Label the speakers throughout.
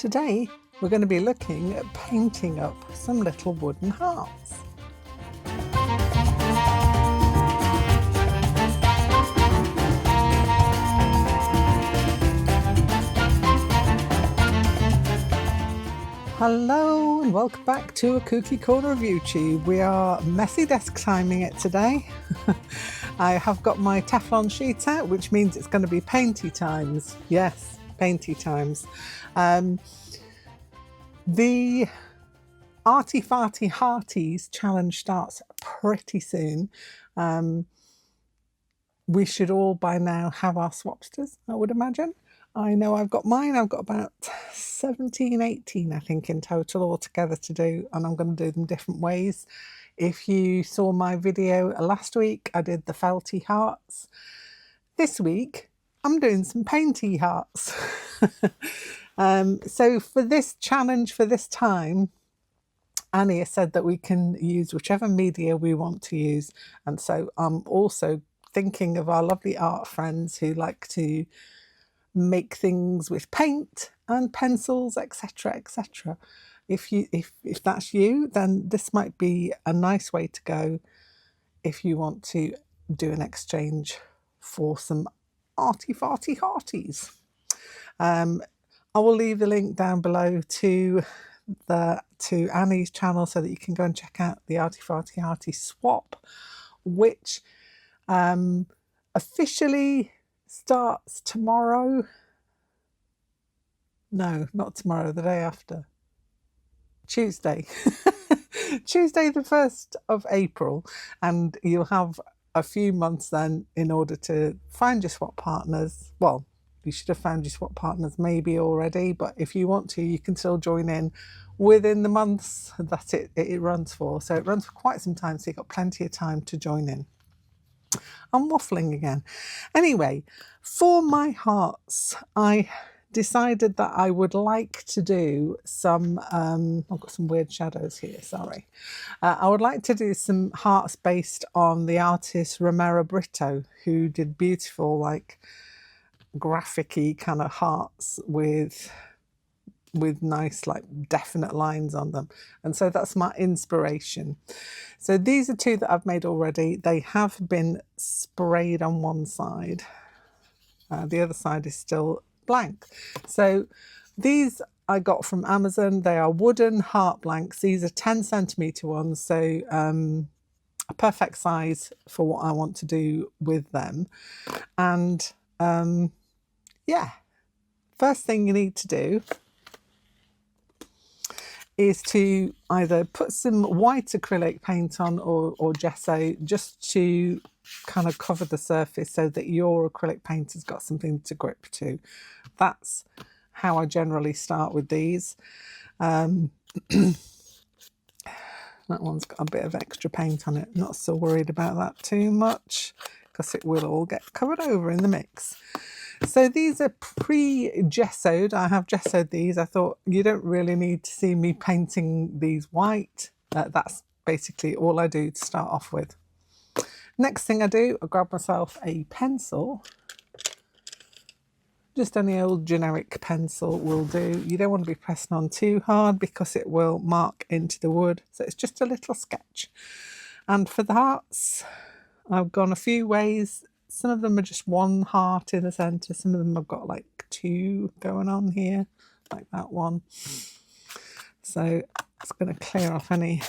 Speaker 1: Today we're going to be looking at painting up some little wooden hearts. Hello and welcome back to a kooky corner of YouTube. We are messy desk timing it today. I have got my Teflon sheet out, which means it's going to be painty times. Yes, painty times. The Arty, Farty, Hearties challenge starts pretty soon. We should all by now have our swapsters, I would imagine. I know I've got mine. I've got about 17, 18, I think, in total altogether to do, and I'm going to do them different ways. If you saw my video last week, I did the felty hearts. This week, I'm doing some painty hearts. So for this challenge, for this time, Annie has said that we can use whichever media we want to use. And so I'm also thinking of our lovely art friends who like to make things with paint and pencils, etc., etc. If that's you, then this might be a nice way to go if you want to do an exchange for some arty farty hearties. I will leave the link down below to Annie's channel so that you can go and check out the Arty Farty Hearty swap, which officially starts tomorrow. No, not tomorrow, the day after. Tuesday. Tuesday the 1st of April, and you'll have a few months then in order to find your swap partners. Well, you should have found your swap partners maybe already, but if you want to, you can still join in within the months that it runs for. So it runs for quite some time, so you've got plenty of time to join in. I'm waffling again. Anyway, for my hearts, I decided that I would like to do some, I've got some weird shadows here, sorry. I would like to do some hearts based on the artist Romero Brito, who did beautiful, like, graphic-y kind of hearts with nice, like, definite lines on them. And so that's my inspiration. So these are two that I've made already. They have been sprayed on one side. The other side is still blank. So these I got from Amazon. They are wooden heart blanks. These are 10 centimetre ones, so a perfect size for what I want to do with them. And yeah, first thing you need to do is to either put some white acrylic paint on or gesso, just to kind of cover the surface so that your acrylic paint has got something to grip to. That's how I generally start with these. That one's got a bit of extra paint on it. Not so worried about that too much, because it will all get covered over in the mix. So these are pre-gessoed. I have gessoed these. I thought you don't really need to see me painting these white. That's basically all I do to start off with. Next thing I do, I grab myself a pencil. Just any old generic pencil will do. You don't want to be pressing on too hard because it will mark into the wood. So it's just a little sketch. And for the hearts, I've gone a few ways. Some of them are just one heart in the centre. Some of them I've got like two going on here, like that one. So it's going to clear off any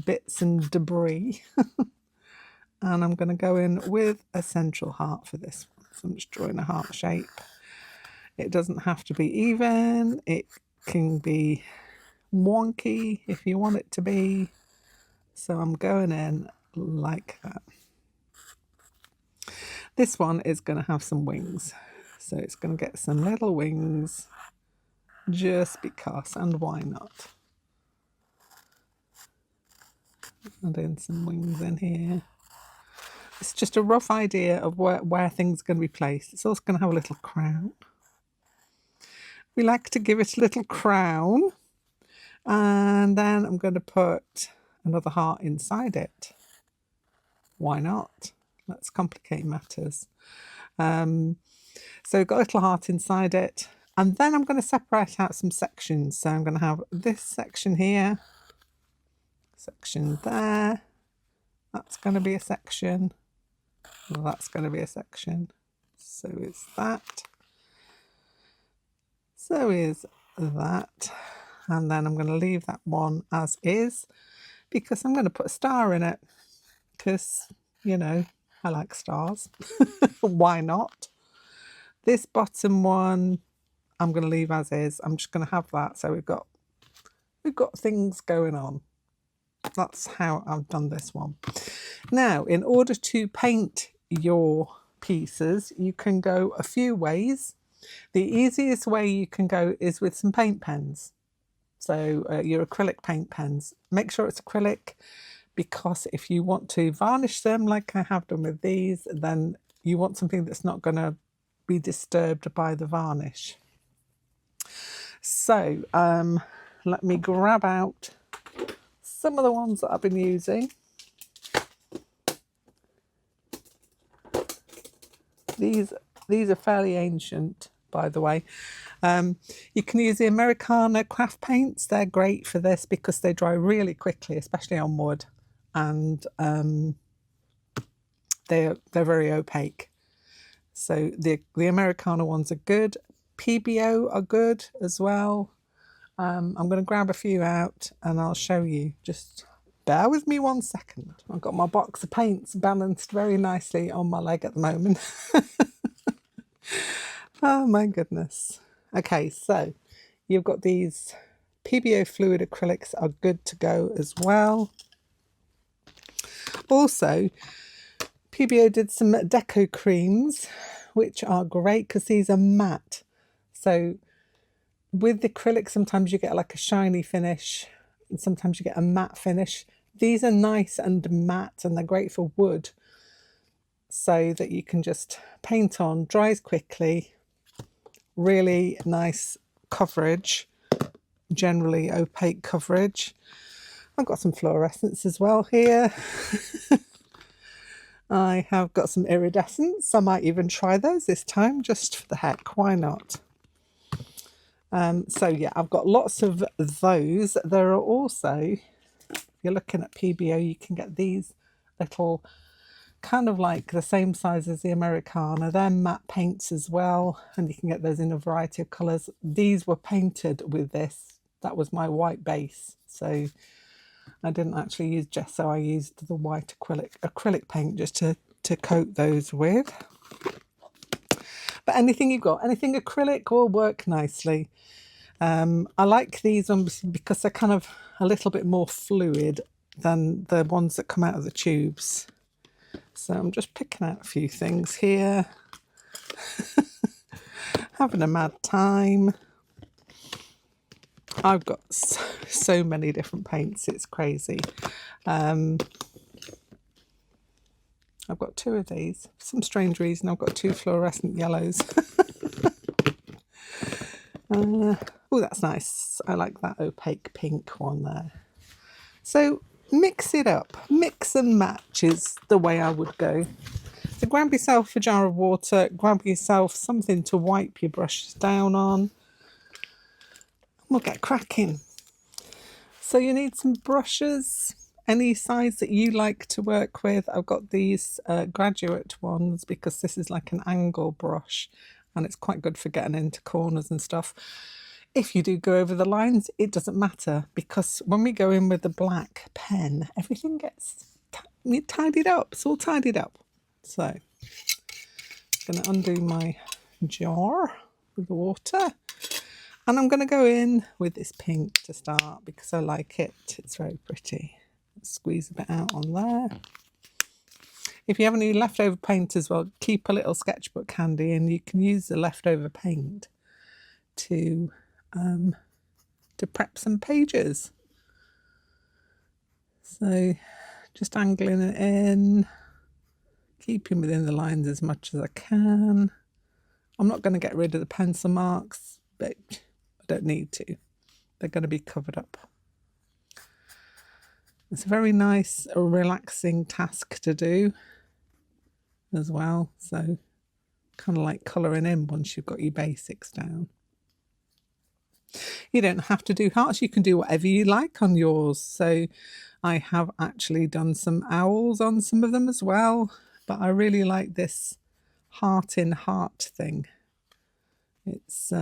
Speaker 1: bits and debris. And I'm going to go in with a central heart for this one. So I'm just drawing a heart shape. It doesn't have to be even. It can be wonky if you want it to be. So I'm going in like that. This one is going to have some wings. So it's going to get some little wings just because, and why not? Add in some wings in here. It's just a rough idea of where things are going to be placed. It's also going to have a little crown. We like to give it a little crown. And then I'm going to put another heart inside it. Why not? Let's complicate matters. So we've got a little heart inside it. And then I'm going to separate out some sections. So I'm going to have this section here, section there. That's going to be a section. That's going to be a section. So is that. So is that. And then I'm going to leave that one as is because I'm going to put a star in it because, you know, I like stars. Why not? This bottom one I'm going to leave as is. I'm just going to have that. So we've got things going on. That's how I've done this one. Now, in order to paint your pieces, you can go a few ways. The easiest way you can go is with some paint pens. So your acrylic paint pens. Make sure it's acrylic, because if you want to varnish them like I have done with these, then you want something that's not going to be disturbed by the varnish. So let me grab out some of the ones that I've been using. These are fairly ancient, by the way. You can use the Americana craft paints. They're great for this because they dry really quickly, especially on wood, and they're very opaque. So the Americana ones are good. PBO are good as well. I'm going to grab a few out and I'll show you. Just bear with me 1 second. I've got my box of paints balanced very nicely on my leg at the moment. Oh my goodness. Okay, so you've got these PBO fluid acrylics are good to go as well. Also, PBO did some deco creams, which are great because these are matte. So with the acrylic, sometimes you get like a shiny finish and sometimes you get a matte finish. These are nice and matte and they're great for wood, so that you can just paint on, dries quickly, really nice coverage, generally opaque coverage. I've got some fluorescents as well here. I have got some iridescents. I might even try those this time just for the heck, why not? So yeah, I've got lots of those. There are also, if you're looking at PBO, you can get these little kind of like the same size as the Americana. They're matte paints as well, and you can get those in a variety of colours. These were painted with this. That was my white base, so I didn't actually use gesso. I used the white acrylic paint just to coat those with. But anything you've got, anything acrylic will work nicely. I like these ones because they're kind of a little bit more fluid than the ones that come out of the tubes. So I'm just picking out a few things here. Having a mad time. I've got so many different paints, it's crazy. I've got 2 of these. For some strange reason, I've got 2 fluorescent yellows. Oh, that's nice. I like that opaque pink one there. So mix it up. Mix and match is the way I would go. So grab yourself a jar of water, grab yourself something to wipe your brushes down on. We'll get cracking. So you need some brushes, any size that you like to work with. I've got these graduate ones because this is like an angle brush and it's quite good for getting into corners and stuff. If you do go over the lines, it doesn't matter because when we go in with the black pen, everything gets tidied up. It's all tidied up. So I'm going to undo my jar with the water. And I'm going to go in with this pink to start because I like it. It's very pretty. Squeeze a bit out on there. If you have any leftover paint as well, keep a little sketchbook handy and you can use the leftover paint to prep some pages. So just angling it in, keeping within the lines as much as I can. I'm not going to get rid of the pencil marks, but I don't need to. They're going to be covered up. It's a very nice, relaxing task to do as well. So kind of like colouring in once you've got your basics down. You don't have to do hearts. You can do whatever you like on yours. So I have actually done some owls on some of them as well. But I really like this heart in heart thing. It's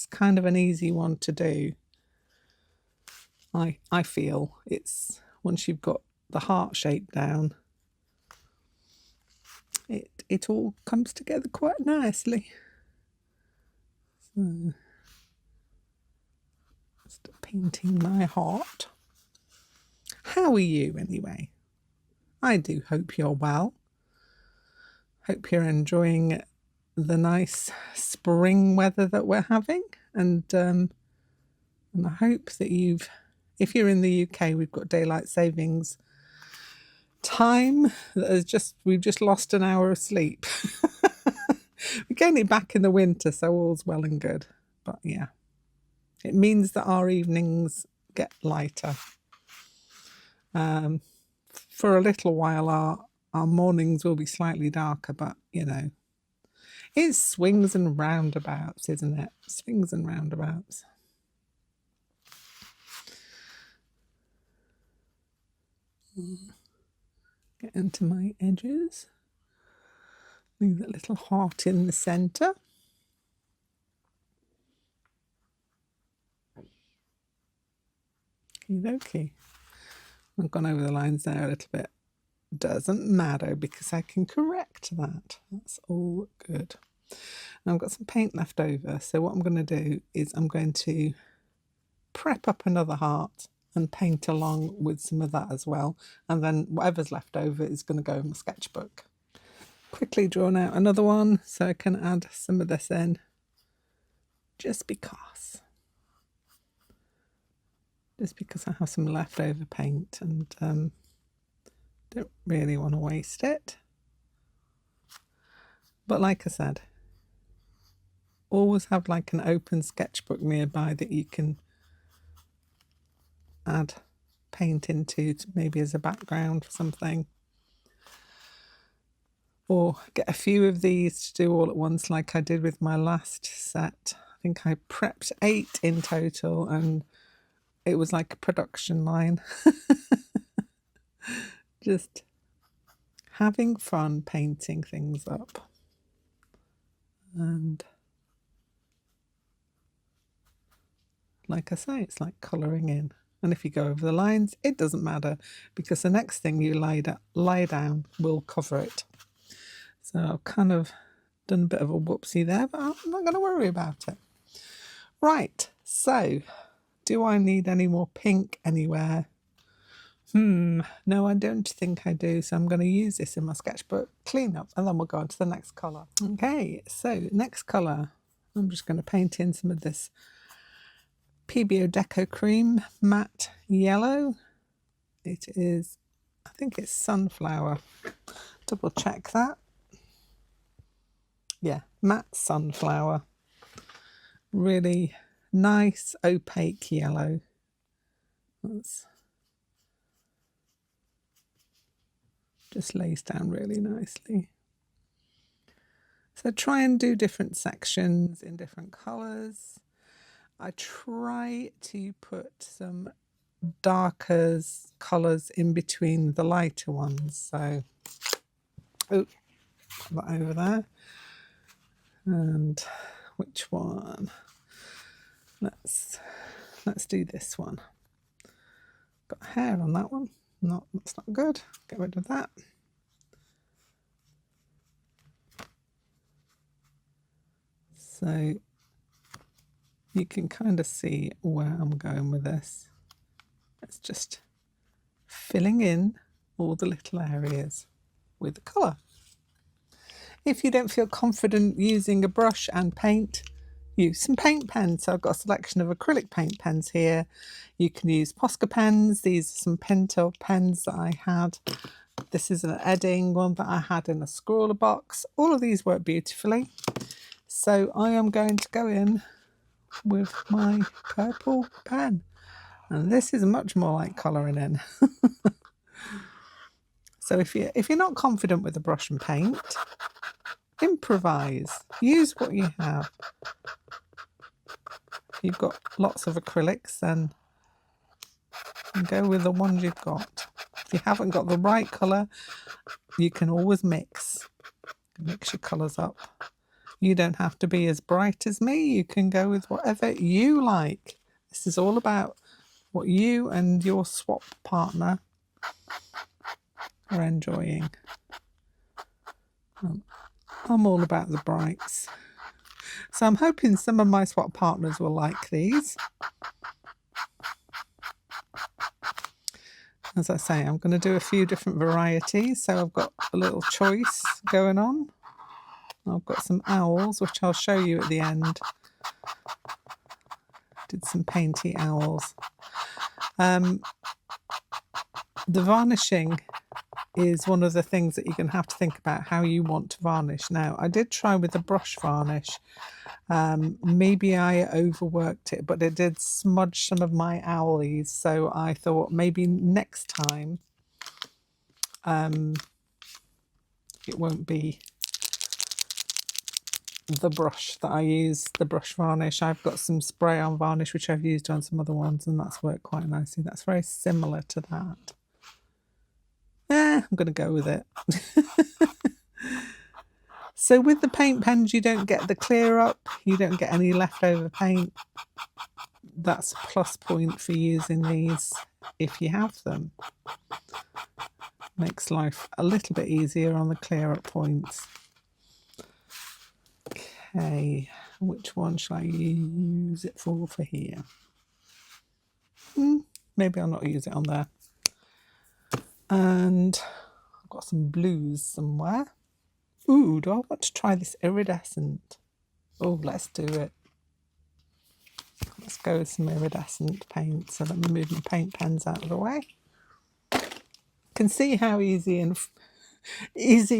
Speaker 1: kind of an easy one to do. I feel it's, once you've got the heart shape down, it all comes together quite nicely. So, just painting my heart. How are you anyway? I do hope you're well. Hope you're enjoying the nice spring weather that we're having, and I hope that if you're in the UK, we've got daylight savings time that is we've just lost an hour of sleep. We're getting it back in the winter, so all's well and good. But yeah, it means that our evenings get lighter. For a little while, our mornings will be slightly darker, but you know, it's swings and roundabouts, isn't it? Swings and roundabouts. Get into my edges. Leave that little heart in the centre. Okie. I've gone over the lines there a little bit. Doesn't matter because I can correct that. That's all good. Now I've got some paint left over, so what I'm going to do is I'm going to prep up another heart and paint along with some of that as well, and then whatever's left over is going to go in my sketchbook. Quickly drawn out another one so I can add some of this in, just because I have some leftover paint and don't really want to waste it. But like I said, always have like an open sketchbook nearby that you can add paint into, maybe as a background for something. Or get a few of these to do all at once like I did with my last set. I think I prepped 8 in total and it was like a production line. Just having fun painting things up. And like I say, it's like colouring in. And if you go over the lines, it doesn't matter because the next thing you lie down will cover it. So I've kind of done a bit of a whoopsie there, but I'm not going to worry about it. Right, so do I need any more pink anywhere? No, I don't think I do. So I'm going to use this in my sketchbook, clean up, and then we'll go on to the next colour. Okay, so next colour, I'm just going to paint in some of this PBO Deco Cream matte yellow. It is, I think it's sunflower. Double check that. Yeah, matte sunflower. Really nice opaque yellow. That's just lays down really nicely. So try and do different sections in different colours. I try to put some darker colours in between the lighter ones. So, oh, put that over there. And which one? Let's do this one. Got hair on that one. No, that's not good. Get rid of that. So you can kind of see where I'm going with this. It's just filling in all the little areas with the colour. If you don't feel confident using a brush and paint, use some paint pens. So I've got a selection of acrylic paint pens here. You can use Posca pens. These are some Pentel pens that I had. This is an Edding one that I had in a scrawler box. All of these work beautifully. So I am going to go in with my purple pen. And this is much more like colouring in. So if you're not confident with the brush and paint, improvise. Use what you have. you've got lots of acrylics, then go with the ones you've got. If you haven't got the right colour, you can always mix your colours up. You don't have to be as bright as me. You can go with whatever you like. This is all about what you and your swap partner are enjoying. I'm all about the brights. So I'm hoping some of my swap partners will like these. As I say, I'm going to do a few different varieties, so I've got a little choice going on. I've got some owls, which I'll show you at the end. Did some painty owls. The varnishing is one of the things that you're going to have to think about how you want to varnish. Now, I did try with the brush varnish. Maybe I overworked it, but it did smudge some of my owlies. So I thought maybe next time it won't be the brush that I use, the brush varnish. I've got some spray on varnish which I've used on some other ones, and that's worked quite nicely. That's very similar to that. I'm going to go with it. So with the paint pens, you don't get the clear up, you don't get any leftover paint. That's a plus point for using these if you have them. Makes life a little bit easier on the clear up points. Okay, which one shall I use it for here? Maybe I'll not use it on there. And I've got some blues somewhere. Ooh, do I want to try this iridescent? Oh, let's do it. Let's go with some iridescent paint. So let me move my paint pens out of the way. You can see how easy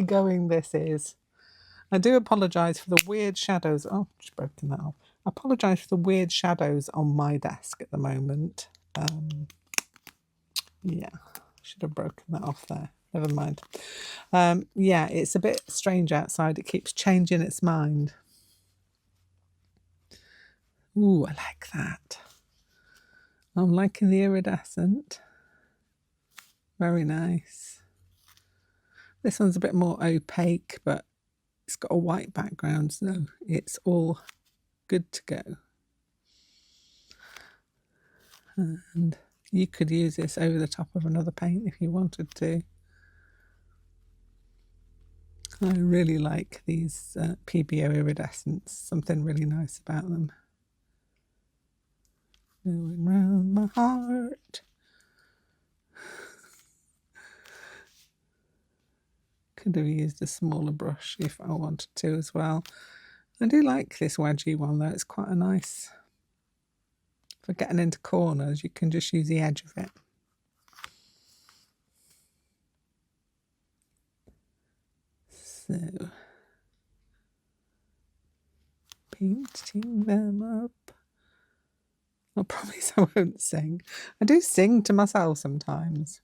Speaker 1: going this is. I do apologise for the weird shadows. Oh, just broken that off. I apologise for the weird shadows on my desk at the moment. Yeah, should have broken that off there. Never mind. Yeah, it's a bit strange outside. It keeps changing its mind. Ooh, I like that. I'm liking the iridescent. Very nice. This one's a bit more opaque, but it's got a white background, so it's all good to go. And you could use this over the top of another paint if you wanted to. I really like these PBO iridescents. Something really nice about them. Going round my heart. Could have used a smaller brush if I wanted to as well. I do like this wedgie one though. It's quite a nice. For getting into corners, you can just use the edge of it. So, painting them up. I promise I won't sing. I do sing to myself sometimes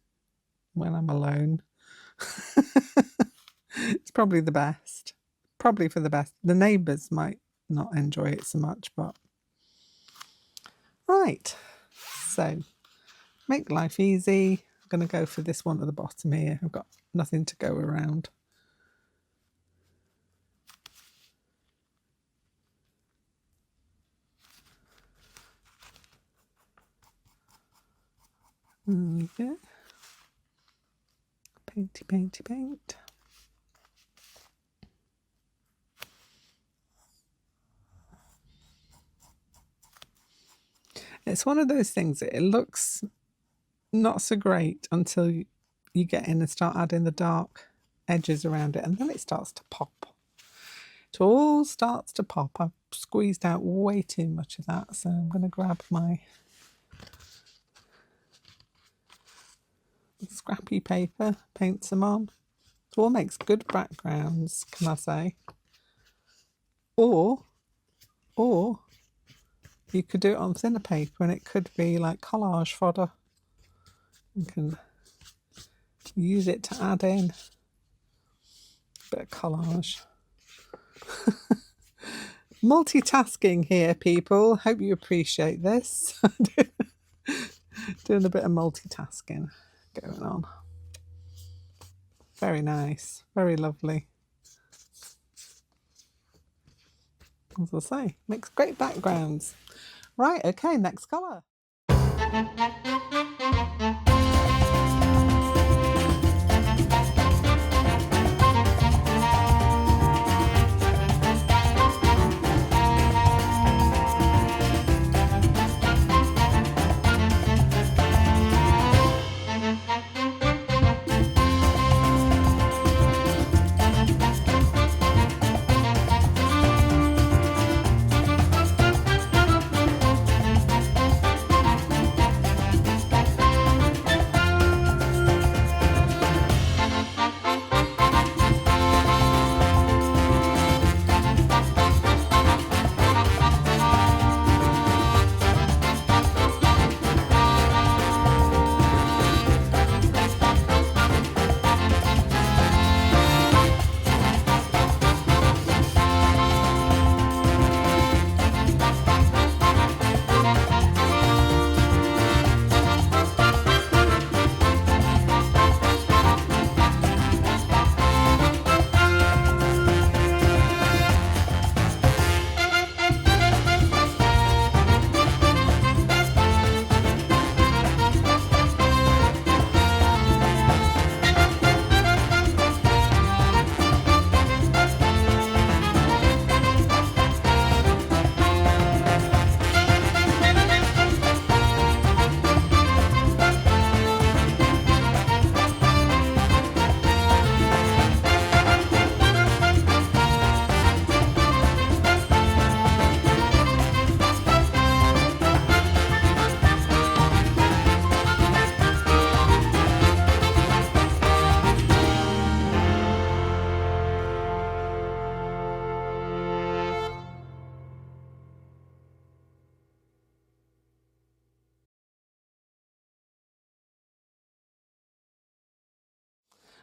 Speaker 1: when I'm alone. It's probably the best. Probably for the best. The neighbours might not enjoy it so much, but... Right. So, make life easy. I'm going to go for this one at the bottom here. I've got nothing to go around. There we go. Painty, painty, paint. It's one of those things that it looks not so great until you get in and start adding the dark edges around it, and then it starts to pop. It all starts to pop. I've squeezed out way too much of that, so I'm going to grab my scrappy paper, paint some on. It all makes good backgrounds, can I say? Or you could do it on thinner paper and it could be like collage fodder. You can use it to add in a bit of collage. Multitasking here, people. Hope you appreciate this. Doing a bit of multitasking going on. Very nice, very lovely. As I say, makes great backgrounds. Right, okay, next colour.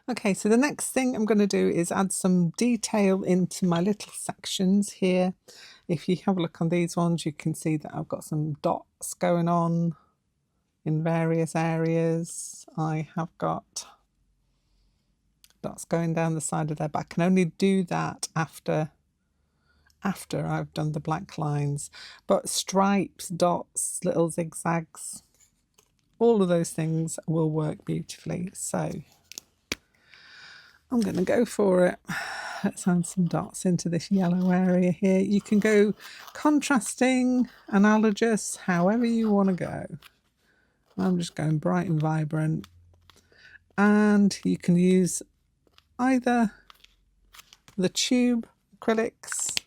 Speaker 1: Okay, so the next thing I'm going to do is add some detail into my little sections here. If you have a look on these ones, you can see that I've got some dots going on in various areas. I have got dots going down the side of there, but I can only do that after I've done the black lines. But stripes, dots, little zigzags, all of those things will work beautifully. So I'm going to go for it. Let's add some dots into this yellow area here. You can go contrasting, analogous, however you want to go. I'm just going bright and vibrant. And you can use either the tube acrylics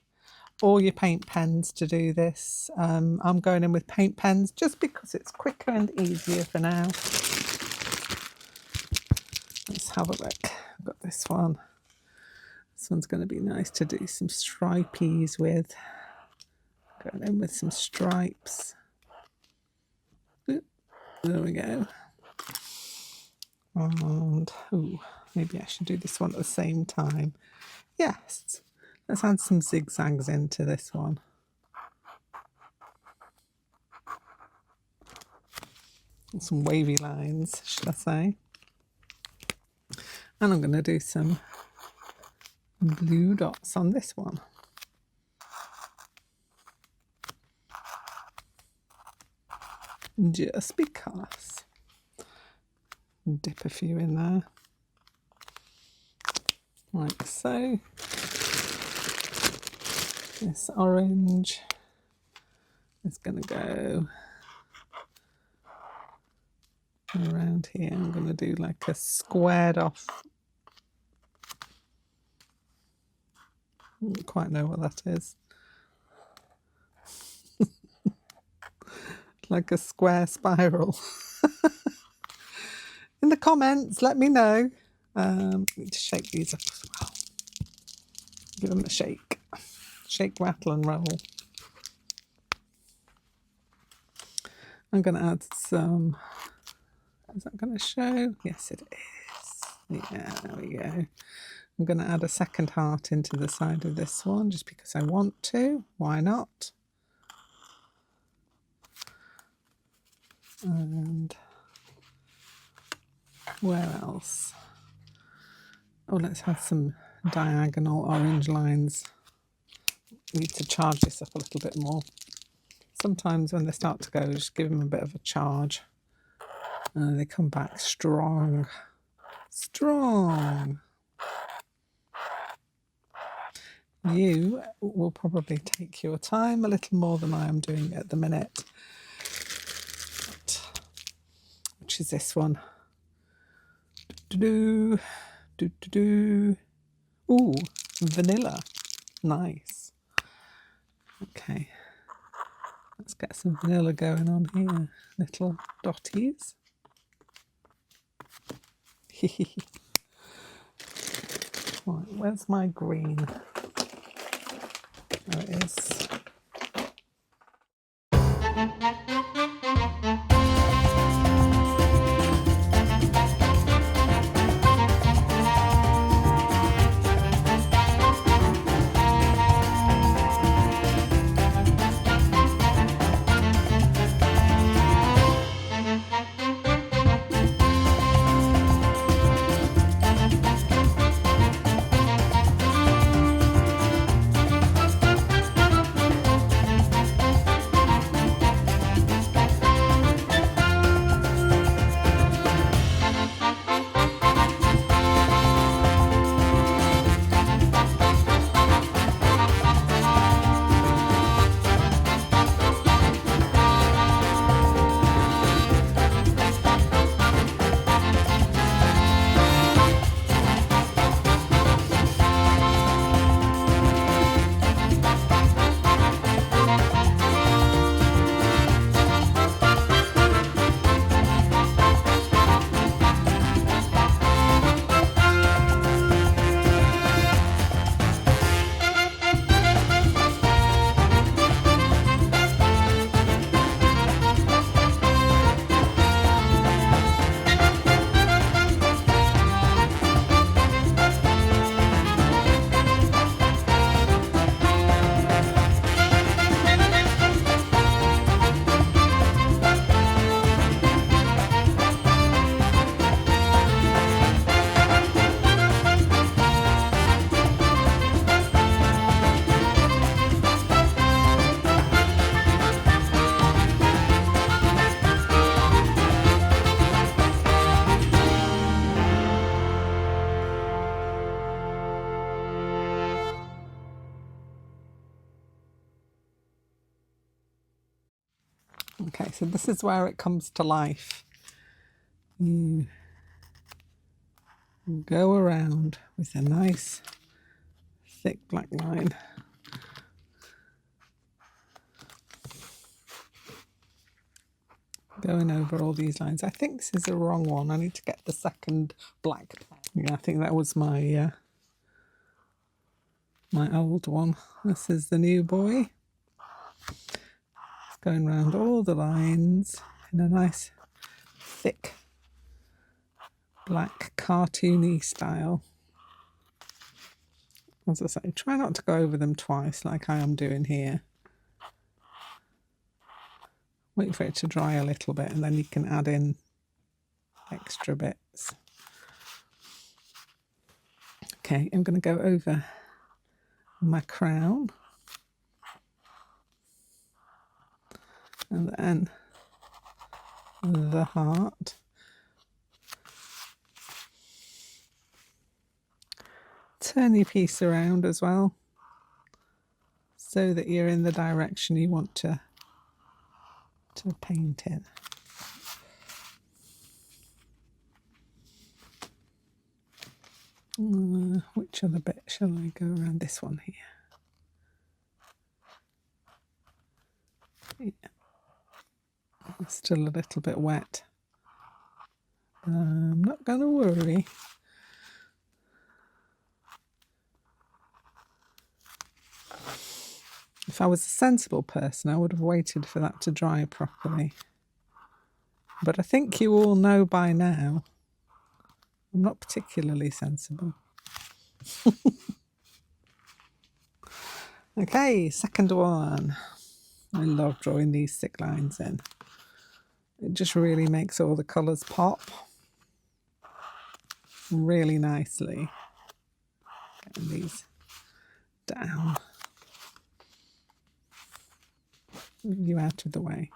Speaker 1: or your paint pens to do this. I'm going in with paint pens just because it's quicker and easier for now. Let's have a look. I've got this one. This one's going to be nice to do some stripies with. Going in with some stripes. Oop, there we go. And ooh, maybe I should do this one at the same time. Yes, let's add some zigzags into this one. And some wavy lines, should I say. And I'm going to do some blue dots on this one. Just because. Dip a few in there. Like so. This orange is going to go around here. I'm going to do like a squared off. I don't quite know what that is. Like a square spiral. In the comments, let me know. Need to shake these up as well. Give them a shake. Shake, rattle and roll. I'm going to add some... Is that going to show? Yes, it is. Yeah, there we go. I'm going to add a second heart into the side of this one just because I want to. Why not? And where else? Oh, let's have some diagonal orange lines. Need to charge this up a little bit more. Sometimes when they start to go, just give them a bit of a charge. They come back strong. Strong. You will probably take your time a little more than I am doing at the minute. Which is this one. Ooh, vanilla. Nice. Okay. Let's get some vanilla going on here. Little dotties. Right, where's my green? There it is. Okay, so this is where it comes to life. You go around with a nice thick black line. Going over all these lines. I think this is the wrong one. I need to get the second black pen. Yeah, I think that was my my old one. This is the new boy. Going around all the lines in a nice thick black cartoony style. As I say, try not to go over them twice like I am doing here. Wait for it to dry a little bit and then you can add in extra bits. Okay, I'm going to go over my crown. And then the heart. Turn your piece around as well so that you're in the direction you want to paint in. Which other bit shall I go around? This one here. Yeah. It's still a little bit wet. I'm not going to worry. If I was a sensible person, I would have waited for that to dry properly. But I think you all know by now, I'm not particularly sensible. Okay, second one. I love drawing these thick lines in. It just really makes all the colours pop really nicely. Getting these down. Move you out of the way.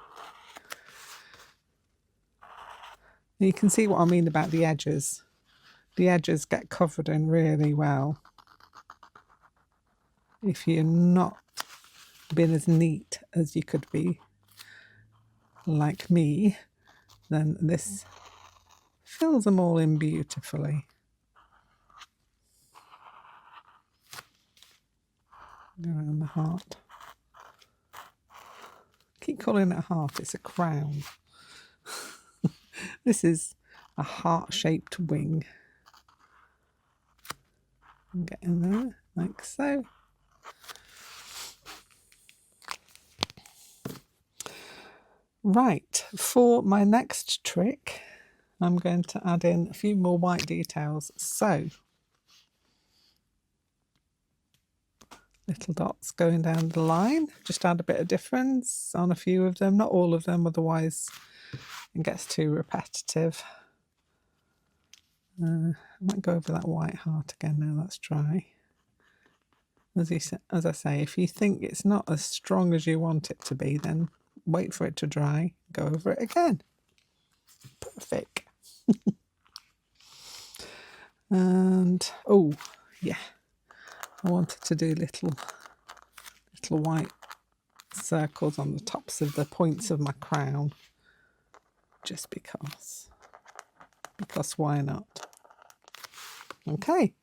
Speaker 1: And you can see what I mean about the edges. The edges get covered in really well. If you're not being as neat as you could be, like me, then this fills them all in beautifully. Go around the heart. Keep calling it a heart, it's a crown. This is a heart-shaped wing. Get in there, like so. Right, for my next trick, I'm going to add in a few more white details. So, little dots going down the line, just add a bit of difference on a few of them, not all of them, otherwise it gets too repetitive. I might go over that white heart again now that's dry. As I say, if you think it's not as strong as you want it to be, then wait for it to dry, go over it again. Perfect. And, oh, yeah, I wanted to do little white circles on the tops of the points of my crown, just because why not? Okay,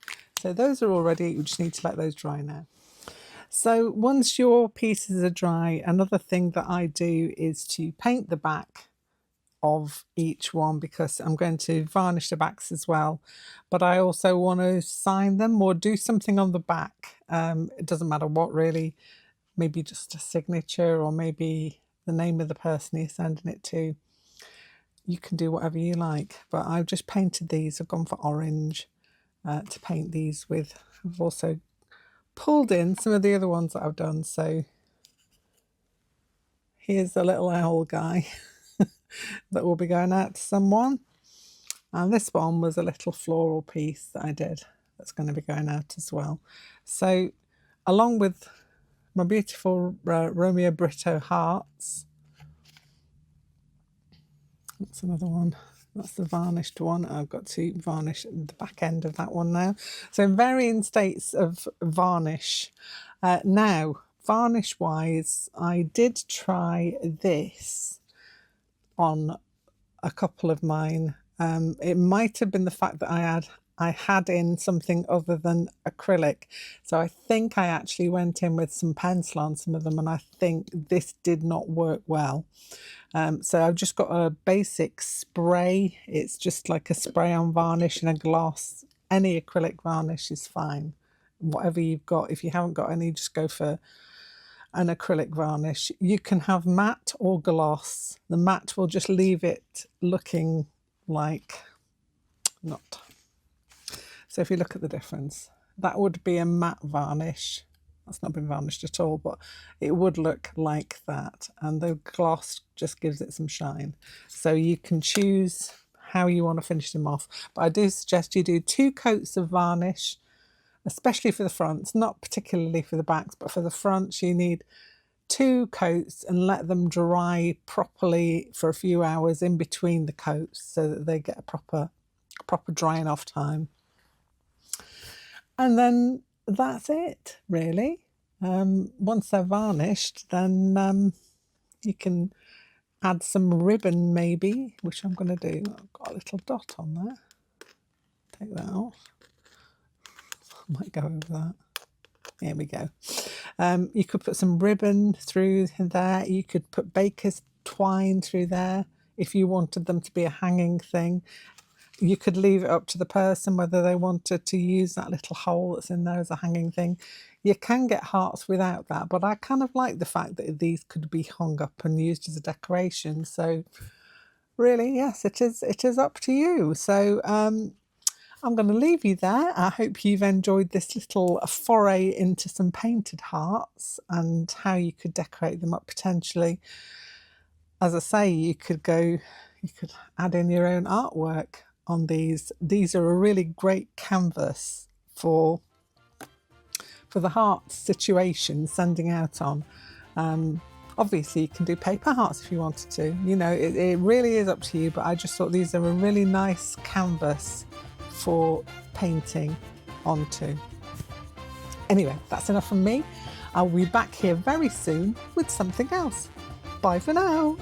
Speaker 1: so those are all ready. You just need to let those dry now. So once your pieces are dry, another thing that I do is to paint the back of each one, because I'm going to varnish the backs as well, but I also want to sign them or do something on the back. It doesn't matter what really, maybe just a signature or maybe the name of the person you're sending it to. You can do whatever you like, but I've just painted these. I've gone for orange to paint these with. I've also pulled in some of the other ones that I've done. So here's a little owl guy that will be going out to someone. And this one was a little floral piece that I did that's going to be going out as well. So along with my beautiful Romeo Brito hearts, that's another one. That's the varnished one. I've got to varnish the back end of that one now. So in varying states of varnish. Now, varnish-wise, I did try this on a couple of mine. It might have been the fact that I had in something other than acrylic. So I think I actually went in with some pencil on some of them, and I think this did not work well. So I've just got a basic spray. It's just like a spray on varnish and a gloss. Any acrylic varnish is fine. Whatever you've got. If you haven't got any, just go for an acrylic varnish. You can have matte or gloss. The matte will just leave it looking like not. So if you look at the difference, that would be a matte varnish. That's not been varnished at all, but it would look like that. And the gloss just gives it some shine. So you can choose how you want to finish them off. But I do suggest you do 2 coats of varnish, especially for the fronts, not particularly for the backs, but for the fronts you need 2 coats, and let them dry properly for a few hours in between the coats so that they get a proper drying off time. And then that's it, really. Once they're varnished, then you can add some ribbon maybe, which I'm going to do. I've got a little dot on there. Take that off. I might go over that. Here we go. You could put some ribbon through there. You could put baker's twine through there if you wanted them to be a hanging thing. You could leave it up to the person whether they wanted to use that little hole that's in there as a hanging thing. You can get hearts without that, but I kind of like the fact that these could be hung up and used as a decoration. So really, yes, it is up to you. So I'm going to leave you there. I hope you've enjoyed this little foray into some painted hearts and how you could decorate them up potentially. As I say, you could add in your own artwork on these. These are a really great canvas for the heart situation, sending out on. Obviously you can do paper hearts if you wanted to, you know, it really is up to you, but I just thought these are a really nice canvas for painting onto. Anyway, that's enough from me. I'll be back here very soon with something else. Bye for now.